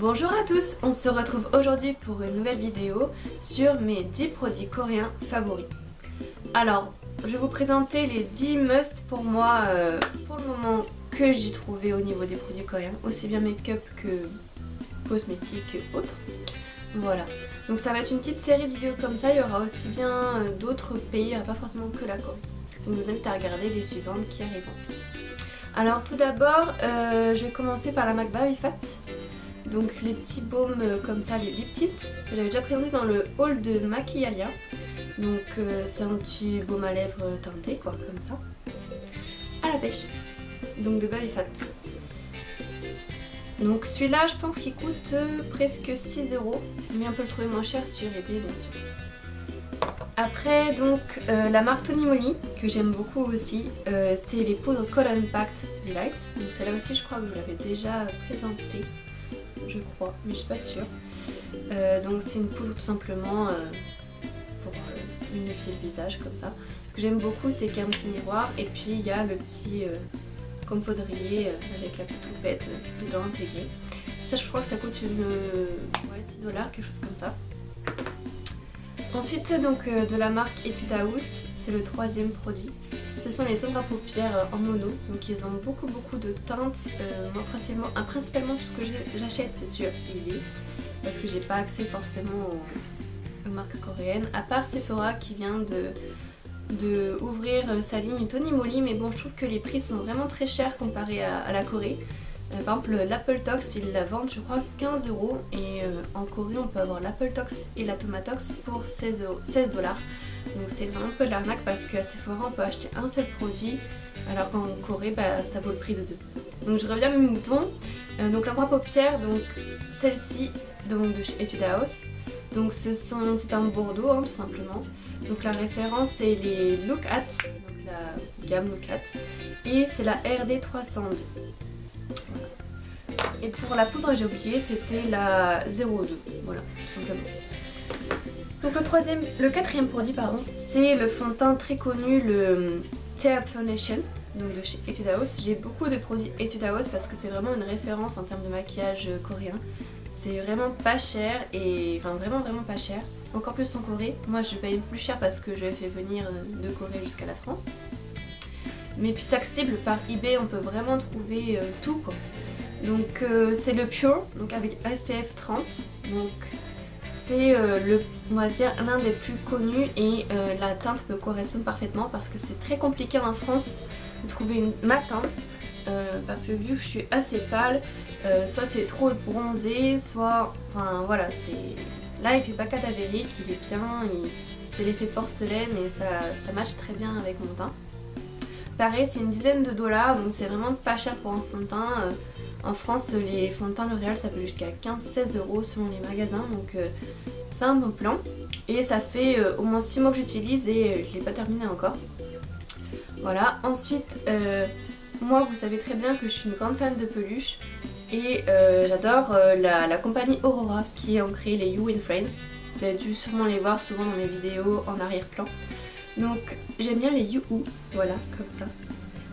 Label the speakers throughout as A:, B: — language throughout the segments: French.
A: Bonjour à tous, on se retrouve aujourd'hui pour une nouvelle vidéo sur mes 10 produits coréens favoris. Alors, je vais vous présenter les 10 must pour moi pour le moment que j'ai trouvé au niveau des produits coréens, aussi bien make-up que cosmétiques et autres. Voilà, donc ça va être une petite série de vidéos comme ça, il y aura aussi bien d'autres pays, il n'y aura pas forcément que la Corée. Donc je vous invite à regarder les suivantes qui arriveront. Alors tout d'abord, je vais commencer par la MAC Baby Fat. Donc les petits baumes comme ça, les lip tints, que j'avais déjà présenté dans le haul de Maquillalia. Donc c'est un petit baume à lèvres teinté quoi, comme ça. À la pêche. Donc de Baby Fat. Donc celui-là je pense qu'il coûte presque 6 €, mais on peut le trouver moins cher sur eBay bien sûr. Après donc la marque Tony Moly que j'aime beaucoup aussi, c'était les poudres Color Impact Delight. Donc celle-là aussi je crois que je l'avais déjà présentée, je crois, mais je suis pas sûre. Donc c'est une poudre tout simplement pour unifier le visage comme ça. Ce que j'aime beaucoup c'est qu'il y a un petit miroir et puis il y a le petit compoudrier avec la petite houppette dedans intégrée. Ça je crois que ça coûte ouais, 6 $, quelque chose comme ça. Ensuite donc de la marque Etude House, c'est le troisième produit. Ce sont les sombres à paupières en mono, donc ils ont beaucoup de teintes. Moi principalement tout ce que j'achète c'est sur eBay, parce que j'ai pas accès forcément aux marques coréennes, à part Sephora qui vient de ouvrir sa ligne Tony Moly, mais bon je trouve que les prix sont vraiment très chers comparé à la Corée. Par exemple l'Apple Tox ils la vendent je crois 15 € et en Corée on peut avoir l'Apple Tox et la Tomatox pour 16 $. Donc c'est vraiment un peu de l'arnaque parce qu'à Sephora on peut acheter un seul produit alors qu'en Corée bah, ça vaut le prix de deux. Donc je reviens à mes moutons. Donc l'ombre à paupières, donc celle-ci donc de chez Etude House. Donc c'est un bordeaux hein, tout simplement. Donc la référence c'est les Look At, donc la gamme Look At, et c'est la RD 302. Voilà. Et pour la poudre j'ai oublié, c'était la 02, voilà tout simplement. Donc le quatrième produit pardon, c'est le fond de teint très connu, le Stay Up Foundation, donc de chez Etude House. J'ai beaucoup de produits Etude House parce que c'est vraiment une référence en termes de maquillage coréen. C'est vraiment pas cher et enfin vraiment pas cher. Encore plus en Corée. Moi je paye plus cher parce que je l'ai fait venir de Corée jusqu'à la France. Mais puis c'est accessible par eBay, on peut vraiment trouver tout quoi. Donc c'est le Pure, donc avec SPF 30. Donc c'est on va dire l'un des plus connus et la teinte peut correspondre parfaitement parce que c'est très compliqué en France de trouver ma teinte. Parce que vu que je suis assez pâle, soit c'est trop bronzé, soit enfin voilà, c'est là il fait pas cadavérique, il est bien, c'est l'effet porcelaine et ça matche très bien avec mon teint. Pareil c'est une dizaine de $, donc c'est vraiment pas cher pour un fond de teint. En France les fonds de teint L'Oréal ça peut jusqu'à 15-16 € selon les magasins, donc c'est un bon plan. Et ça fait au moins 6 mois que j'utilise et je l'ai pas terminé encore. Voilà, ensuite moi vous savez très bien que je suis une grande fan de peluches et j'adore la compagnie Aurora qui ont créé les You and Friends. Vous avez dû sûrement les voir souvent dans mes vidéos en arrière-plan. Donc j'aime bien les You, voilà comme ça.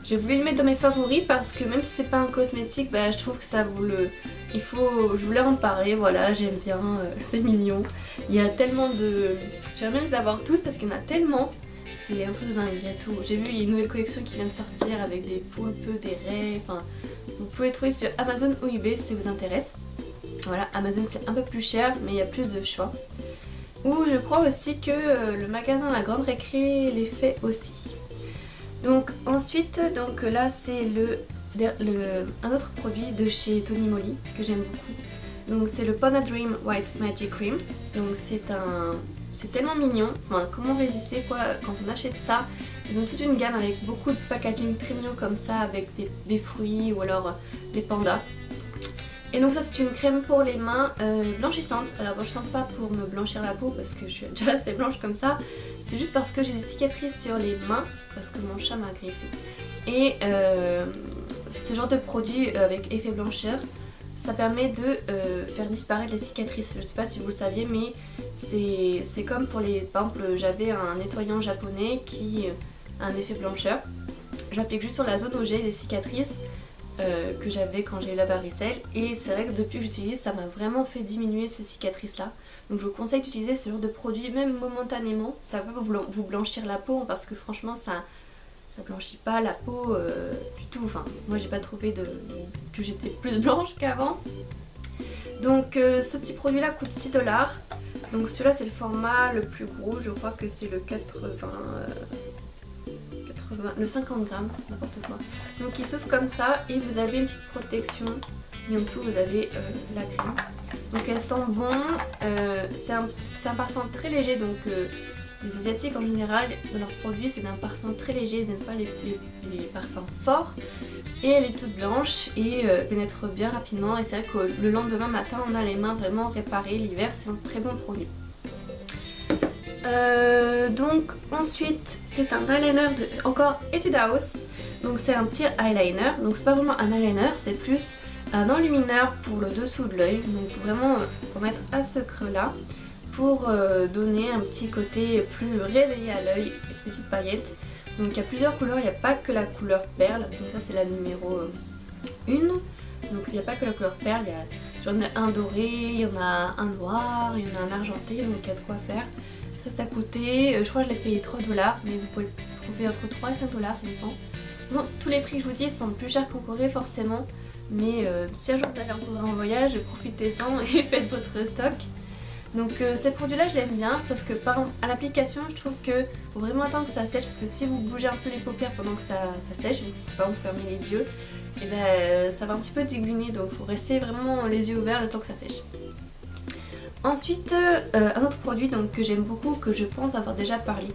A: J'ai voulu les mettre dans mes favoris parce que même si c'est pas un cosmétique, bah, je trouve que ça vaut le... Je voulais en parler, voilà, j'aime bien, c'est mignon. Il y a tellement de... J'aimerais bien les avoir tous parce qu'il y en a tellement. C'est un truc de dingue, il y a tout. J'ai vu, il y a une nouvelle collection qui vient de sortir avec des poulpes, des raies, enfin... Vous pouvez les trouver sur Amazon ou eBay si ça vous intéresse. Voilà, Amazon c'est un peu plus cher, mais il y a plus de choix. Ou je crois aussi que le magasin La Grande Récré les fait aussi. Donc ensuite, donc là c'est un autre produit de chez Tony Moly que j'aime beaucoup. Donc c'est le Panda Dream White Magic Cream. Donc c'est tellement mignon. Enfin, comment résister quoi quand on achète ça. Ils ont toute une gamme avec beaucoup de packaging premium comme ça avec des fruits ou alors des pandas. Et donc ça c'est une crème pour les mains blanchissante. Alors blanchissante pas pour me blanchir la peau parce que je suis déjà assez blanche comme ça. C'est juste parce que j'ai des cicatrices sur les mains parce que mon chat m'a griffé. Et ce genre de produit avec effet blancheur, ça permet de faire disparaître les cicatrices. Je sais pas si vous le saviez mais c'est comme pour les... Par exemple j'avais un nettoyant japonais qui a un effet blancheur. J'applique juste sur la zone où j'ai des cicatrices. que j'avais quand j'ai eu la varicelle. Et c'est vrai que depuis que j'utilise, ça m'a vraiment fait diminuer ces cicatrices là. Donc je vous conseille d'utiliser ce genre de produit même momentanément. Ça va vous blanchir la peau parce que franchement ça blanchit pas la peau du tout. Enfin moi j'ai pas trouvé que j'étais plus blanche qu'avant. Donc ce petit produit là coûte 6 $. Donc celui-là c'est le format le plus gros, je crois que c'est le 80, le 50 grammes, n'importe quoi. Donc il s'ouvre comme ça et vous avez une petite protection et en dessous vous avez la crème. Donc elle sent bon, c'est un parfum très léger, donc les asiatiques en général dans leurs produits c'est un parfum très léger, ils n'aiment pas les parfums forts. Et elle est toute blanche et pénètre bien rapidement, et c'est vrai que le lendemain matin on a les mains vraiment réparées. L'hiver c'est un très bon produit. Donc ensuite c'est un eyeliner de encore Etude House. Donc c'est un petit eyeliner, donc c'est pas vraiment un eyeliner, c'est plus un enlumineur pour le dessous de l'œil, donc vraiment pour mettre à ce creux là, pour donner un petit côté plus réveillé à l'œil. C'est des petites paillettes. Donc il y a plusieurs couleurs, il n'y a pas que la couleur perle, donc ça c'est la numéro 1. Donc il n'y a pas que la couleur perle, j'en ai un doré, il y en a un noir, il y en a un argenté, donc il y a de quoi faire. Ça coûtait, je crois que je l'ai payé 3 $, mais vous pouvez le trouver entre 3 et 5 $, ça dépend. Donc, tous les prix que je vous dis sont plus chers qu'en Corée forcément, mais si un jour vous allez en Corée en voyage, profitez-en et faites votre stock. Donc ces produits là je l'aime bien, sauf que par exemple à l'application je trouve que faut vraiment attendre que ça sèche, parce que si vous bougez un peu les paupières pendant que ça sèche, vous pouvez pas vous fermer les yeux, et ben ça va un petit peu dégliner, donc il faut rester vraiment les yeux ouverts le temps que ça sèche. Ensuite un autre produit donc, que j'aime beaucoup, que je pense avoir déjà parlé,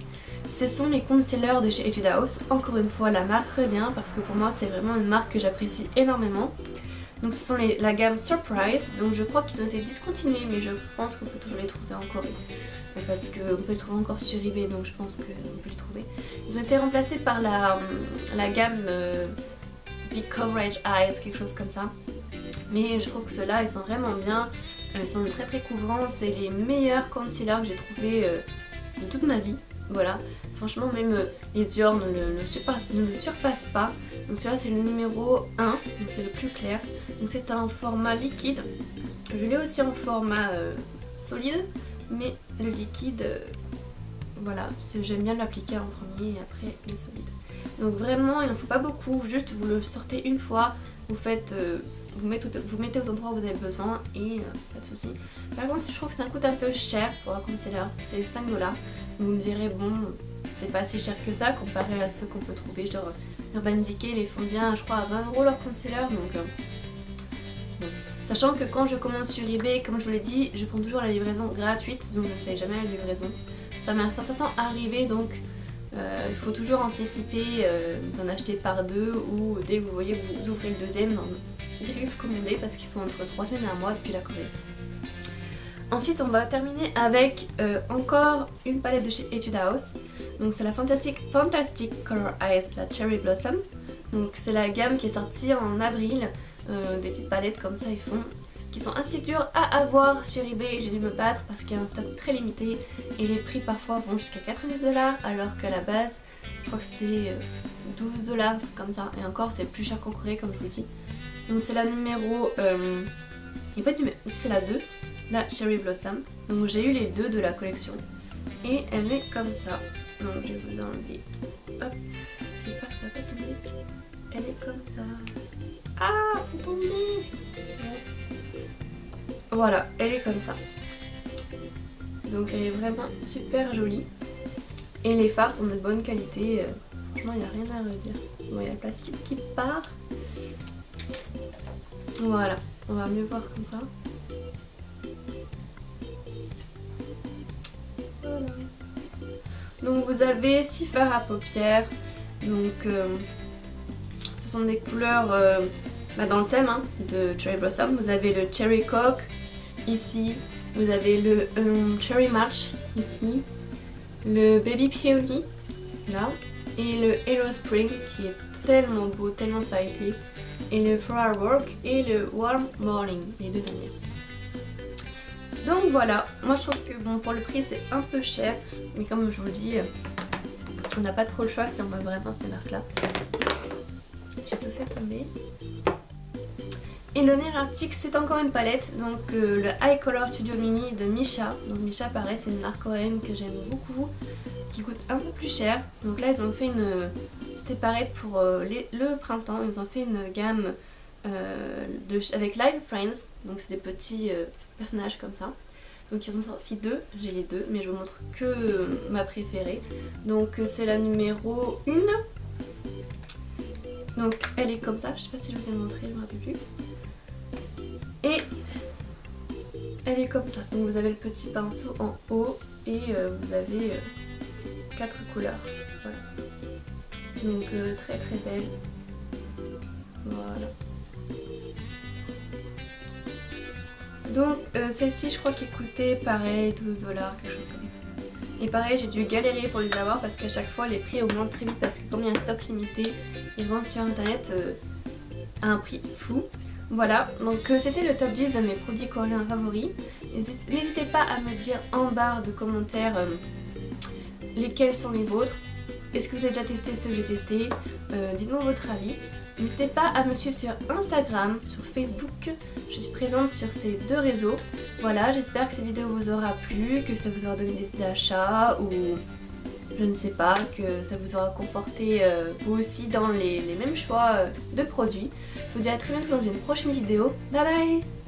A: ce sont les concealers de chez Etude House. Encore une fois la marque revient parce que pour moi c'est vraiment une marque que j'apprécie énormément. Donc ce sont la gamme Surprise, donc je crois qu'ils ont été discontinués, mais je pense qu'on peut toujours les trouver en Corée. Parce qu'on peut les trouver encore sur eBay, donc je pense qu'on peut les trouver. Ils ont été remplacés par la gamme Big Coverage Eyes, quelque chose comme ça. Mais je trouve que ceux-là, ils sont vraiment bien, ils sont très très couvrants, c'est les meilleurs concealers que j'ai trouvés de toute ma vie. Voilà, franchement même les Dior ne le surpassent pas. Donc celui-là c'est le numéro 1, donc c'est le plus clair. Donc c'est un format liquide. Je l'ai aussi en format solide, mais le liquide, voilà, j'aime bien l'appliquer en premier et après le solide. Donc vraiment il n'en faut pas beaucoup, juste vous le sortez une fois, vous faites... vous mettez aux endroits où vous avez besoin et pas de soucis. Par contre je trouve que ça coûte un peu cher pour un concealer, c'est 5 $. Vous me direz bon c'est pas si cher que ça comparé à ceux qu'on peut trouver, genre Urban Decay les font bien je crois à 20 € leur concealer, donc bon. Sachant que quand je commande sur eBay, comme je vous l'ai dit, je prends toujours la livraison gratuite, donc je ne paye jamais la livraison. Ça met un certain temps à arriver, donc il faut toujours anticiper d'en acheter par deux, ou dès que vous voyez que vous ouvrez le deuxième, direct commander, parce qu'il faut entre 3 semaines et un mois depuis la Corée. Ensuite on va terminer avec encore une palette de chez Etude House. Donc c'est la Fantastic Color Eyes, la Cherry Blossom. Donc c'est la gamme qui est sortie en avril, des petites palettes comme ça ils font, qui sont assez dures à avoir sur eBay. J'ai dû me battre parce qu'il y a un stock très limité et les prix parfois vont jusqu'à 90 $, alors qu'à la base je crois que c'est 12 $, comme ça, et encore c'est plus cher qu'en Corée comme je vous dis. Donc c'est la numéro, il n'y a pas de numéro, c'est la 2, la Cherry Blossom. Donc j'ai eu les deux de la collection et elle est comme ça. Donc je vais vous enlever, hop, j'espère que ça va pas tomber. Elle est comme ça. Ah, c'est tombé. Voilà, elle est comme ça. Donc elle est vraiment super jolie. Et les fards sont de bonne qualité. Franchement, il n'y a rien à redire. Bon, il y a le plastique qui part. Voilà, on va mieux voir comme ça. Voilà. Donc vous avez 6 fards à paupières. Donc ce sont des couleurs dans le thème de Cherry Blossom. Vous avez le Cherry Coke ici. Vous avez le Cherry March ici. Le Baby Peony là. Et le Hello Spring qui est tellement beau, tellement pailleté. Et le Flower Work et le Warm Morning, les deux derniers. Donc voilà, moi je trouve que bon, pour le prix c'est un peu cher, mais comme je vous le dis, on n'a pas trop le choix si on veut vraiment ces marques là. J'ai tout fait tomber. Et le dernier article, c'est encore une palette, donc le Eye Color Studio Mini de Misha. Donc Misha, pareil, c'est une marque coréenne que j'aime beaucoup, qui coûte un peu plus cher. Donc là, ils ont fait une... C'était pareil pour le printemps, ils ont fait une gamme avec Live Friends. Donc c'est des petits personnages comme ça. Donc ils ont sorti deux, j'ai les deux, mais je vous montre que ma préférée. Donc c'est la numéro 1. Donc elle est comme ça, je sais pas si je vous ai montré, je me rappelle plus. Et elle est comme ça. Donc vous avez le petit pinceau en haut et vous avez 4 couleurs. Voilà. Donc très très belle. Voilà. Donc celle-ci je crois qu'elle coûtait pareil 12 $, quelque chose comme ça. Et pareil j'ai dû galérer pour les avoir parce qu'à chaque fois les prix augmentent très vite parce que comme il y a un stock limité, ils vendent sur internet à un prix fou. Voilà, donc c'était le top 10 de mes produits coréens favoris. N'hésitez pas à me dire en barre de commentaires lesquels sont les vôtres. Est-ce que vous avez déjà testé ceux que j'ai testés? Dites-moi votre avis. N'hésitez pas à me suivre sur Instagram, sur Facebook. Je suis présente sur ces deux réseaux. Voilà, j'espère que cette vidéo vous aura plu, que ça vous aura donné des idées d'achat ou je ne sais pas, que ça vous aura conforté vous aussi dans les mêmes choix de produits. Je vous dis à très bientôt dans une prochaine vidéo. Bye bye!